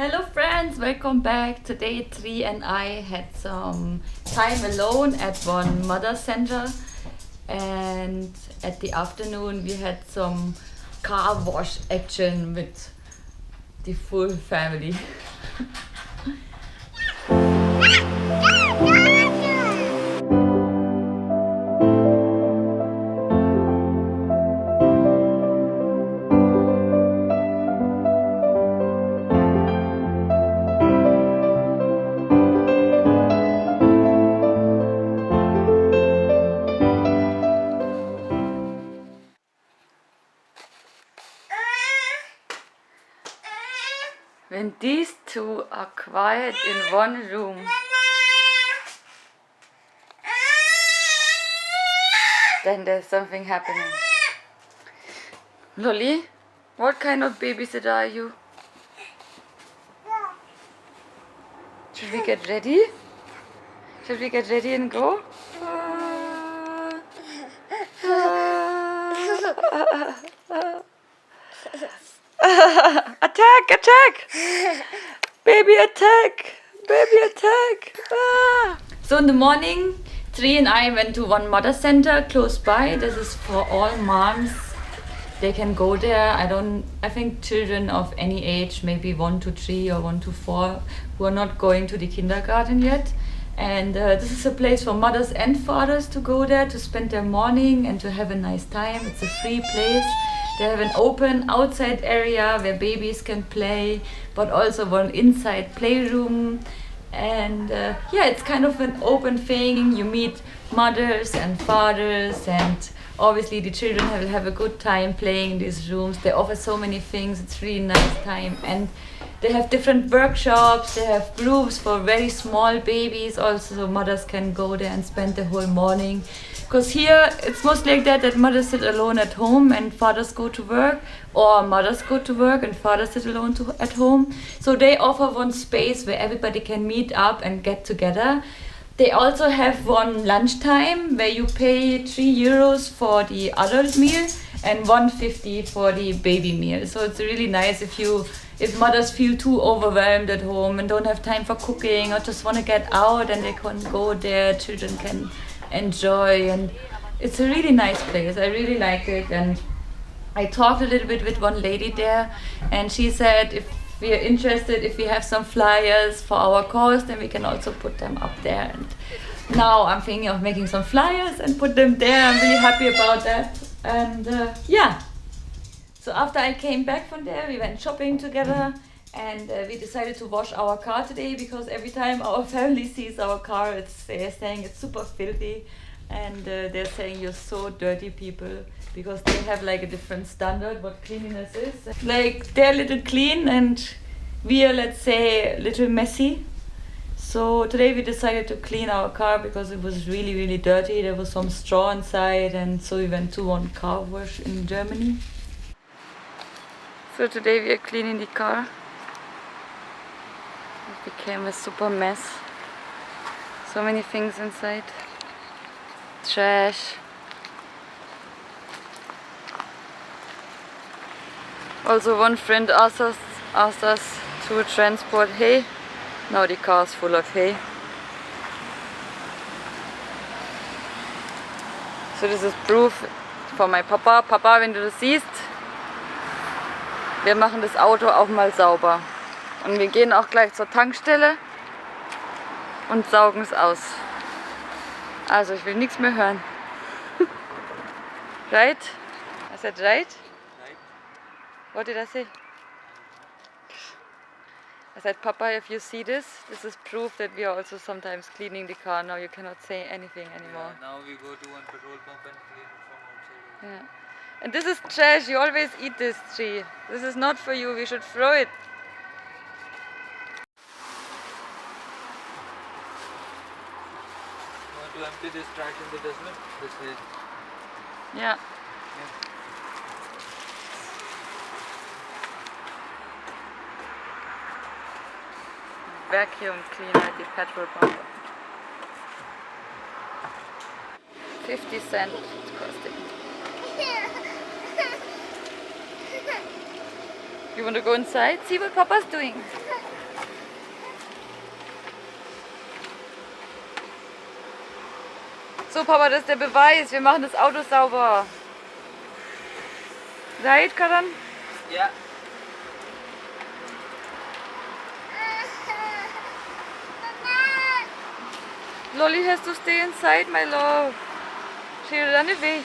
Hello friends, welcome back. Today Tri and I had some time alone at one mother center, and at the afternoon we had some car wash action with the full family. When these two are quiet in one room, then there's something happening. Lolly, what kind of babysitter are you? Should we get ready? Should we get ready and go? Attack! Attack! Baby attack! Baby attack! Ah. So in the morning, Tri and I went to one mother center close by. This is for all moms. They can go there. I think children of any age, maybe 1 to 3 or 1 to 4, who are not going to the kindergarten yet. And this is a place for mothers and fathers to go there to spend their morning and to have a nice time. It's a free place. They have an open outside area where babies can play, but also one inside playroom. And yeah, it's kind of an open thing. You meet mothers and fathers, and obviously the children will have a good time playing in these rooms. They offer so many things. It's really nice time. And they have different workshops. They have groups for very small babies also, so mothers can go there and spend the whole morning. Because here it's mostly like that mothers sit alone at home and fathers go to work, or mothers go to work and fathers sit alone at home. So they offer one space where everybody can meet up and get together. They also have one lunchtime where you pay €3 for the adult meal and $1.50 for the baby meal. So it's really nice if mothers feel too overwhelmed at home and don't have time for cooking or just want to get out, and they can go there, children can enjoy, and it's a really nice place. I really like it. And I talked a little bit with one lady there, and she said if we are interested, if we have some flyers for our course, then we can also put them up there. And now I'm thinking of making some flyers and put them there. I'm really happy about that. And yeah, so after I came back from there, we went shopping together, and we decided to wash our car today, because every time our family sees our car, they're saying it's super filthy, and they're saying you're so dirty people, because they have like a different standard what cleanliness is. Like they're a little clean and we are, let's say, a little messy. So today we decided to clean our car because it was really, really dirty. There was some straw inside, and so we went to one car wash in Germany. So today we are cleaning the car. It became a super mess. So many things inside. Trash. Also one friend asked us to transport hay. Now the car is full of hay. So this is proof for my Papa. Papa, wenn du das siehst, wir machen das Auto auch mal sauber. Und wir gehen auch gleich zur Tankstelle und saugen es aus. Also ich will nichts mehr hören. Right? I said right? What did I say? I said, Papa, if you see this is proof that we are also sometimes cleaning the car. Now you cannot say anything anymore. Yeah, now we go to one petrol pump and clean it from outside. Yeah. And this is trash. You always eat this tree. This is not for you. We should throw it. You want to empty this trash in the dustbin? This way. Yeah. Vacuum cleaner at the petrol pump. 50 cents it's costing. You want to go inside? See what Papa's doing. So, Papa, das ist der Beweis. Wir machen das Auto sauber. Right, Karan? Yeah. Lolly has to stay inside, my love. She'll run away.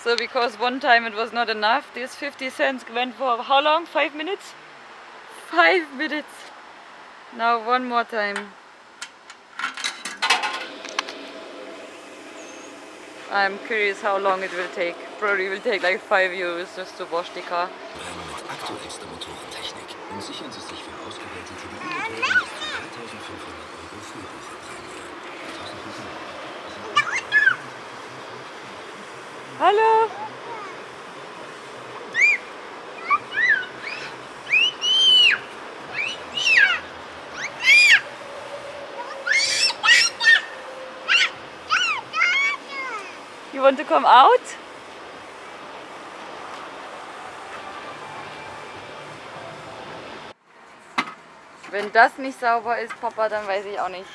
So because one time it was not enough, these 50 cents went for how long? 5 minutes? 5 minutes. Now one more time. I'm curious how long it will take. Probably will take like 5 euros just to wash the car. Mit aktuellster Motorentechnik und sichern Sie sich für ausgewählte TDI-Motoren bis zu 3.500 € Führerprämie. 1.500. Hallo! You want to come out? Wenn das nicht sauber ist, Papa, dann weiß ich auch nicht.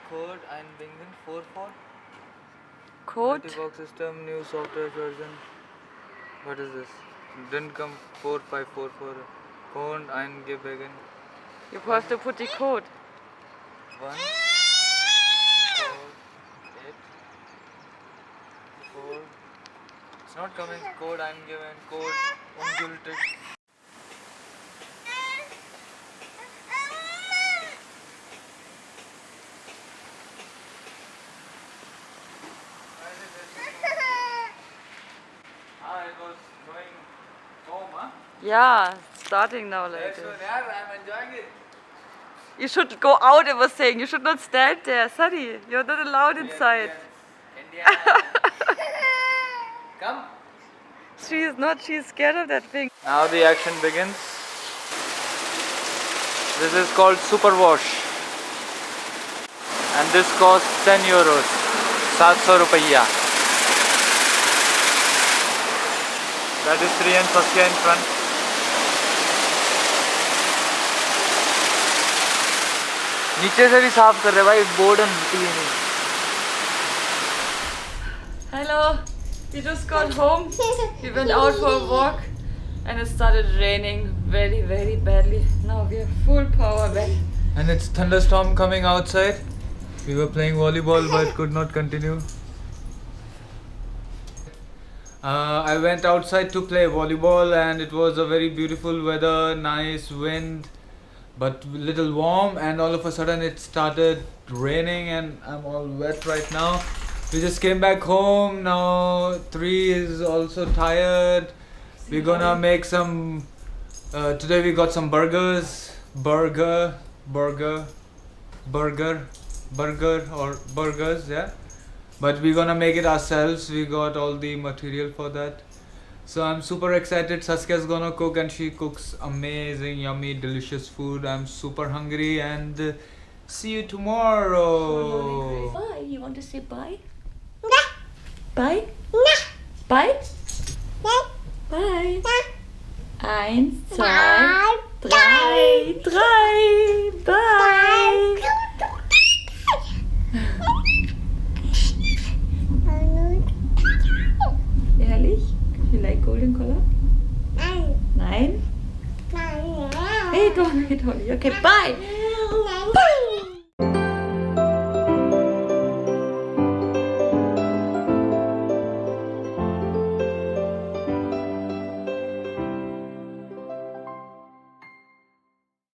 Code einbinden 44. Code? Multibox system, new software version. What is this? Didn't come 4544. Code eingeben. You have to put the code. 1 4 8 4. It's not coming. Code eingeben. Code ungültig. It was going home, huh? Yeah, starting now like That's this. so yeah, I'm enjoying it. You should go out, I was saying. You should not stand there. Sorry, you're not allowed inside. India. Come. She is not, she is scared of that thing. Now the action begins. This is called Super Wash. And this costs 10 euros. 700 rupiah. That is 3 and Saskia in front. नीचे से भी साफ कर रहे भाई board निकली नहीं. Hello, we just got home. We went out for a walk and it started raining very, very badly. Now we have full power back. And it's thunderstorm coming outside. We were playing volleyball but could not continue. I went outside to play volleyball and it was a very beautiful weather, nice wind, but little warm, and all of a sudden it started raining and I'm all wet right now. We just came back home. Now 3 is also tired. We're gonna make some today we got some burgers or burgers, yeah, but we're gonna make it ourselves. We got all the material for that, so I'm super excited. Saskia's gonna cook and she cooks amazing, yummy, delicious food. I'm super hungry and see you tomorrow. Bye. You want to say bye? Bye? Bye? Bye. 1, 2, 3. 3. Bye. Ehrlich? You like golden color? Nein? Hey, don't. Okay, bye.